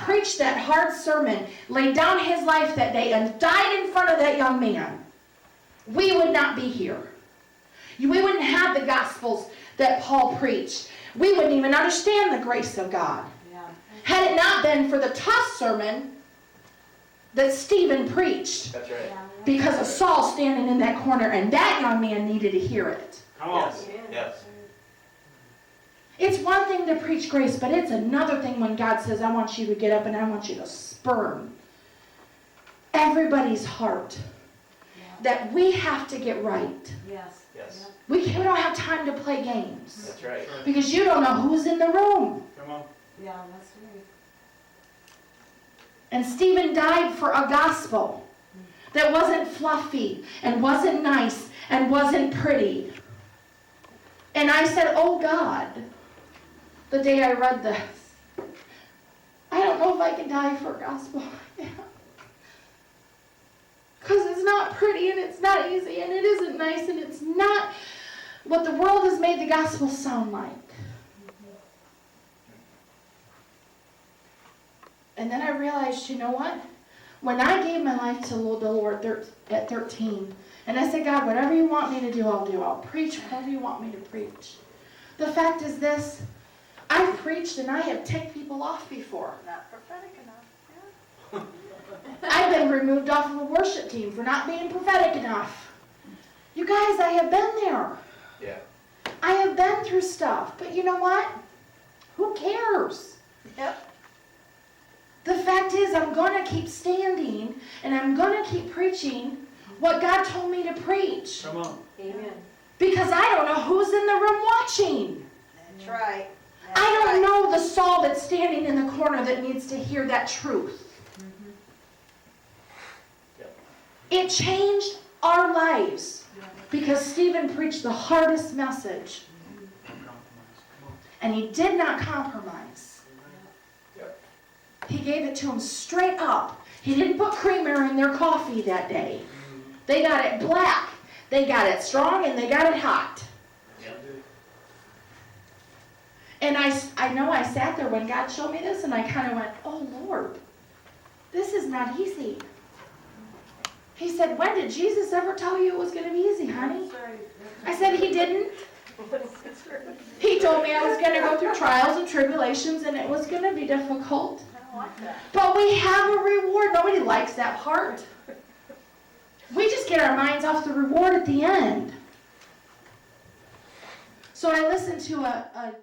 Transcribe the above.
preached that hard sermon, laid down his life that day, and died in front of that young man, we would not be here. We wouldn't have the Gospels that Paul preached. We wouldn't even understand the grace of God. Yeah. Had it not been for the tough sermon that Stephen preached. That's right. Because of Saul standing in that corner, and that young man needed to hear it. Come on. Yes. It's one thing to preach grace, but it's another thing when God says, I want you to get up and I want you to spurn everybody's heart. That we have to get right. Yes. Yes. We don't have time to play games. That's right. Because you don't know who's in the room. Come on. Yeah, that's right. And Stephen died for a gospel that wasn't fluffy and wasn't nice and wasn't pretty. And I said, oh God, the day I read this, I don't know if I can die for a gospel. Because it's not pretty and it's not easy and it isn't nice and it's not what the world has made the gospel sound like. And then I realized, you know what? When I gave my life to the Lord at 13, and I said, God, whatever you want me to do, I'll do. I'll preach whatever you want me to preach. The fact is this, I've preached and I have ticked people off before. Not prophetic enough. Yeah. I've been removed off of a worship team for not being prophetic enough. You guys, I have been there. Yeah. I have been through stuff. But you know what? Who cares? Yep. The fact is, I'm going to keep standing and I'm going to keep preaching what God told me to preach. Come on. Amen. Because I don't know who's in the room watching. That's right. I don't know the Saul that's standing in the corner that needs to hear that truth. Mm-hmm. Yep. It changed our lives because Stephen preached the hardest message. And he did not compromise. Yep. He gave it to them straight up. He didn't put creamer in their coffee that day. They got it black, they got it strong, and they got it hot. Yep. And I know I sat there when God showed me this, and I kind of went, oh, Lord, this is not easy. He said, when did Jesus ever tell you it was going to be easy, honey? I said, he didn't. He told me I was going to go through trials and tribulations, and it was going to be difficult. But we have a reward. Nobody likes that part. We just get our minds off the reward at the end. So I listened to a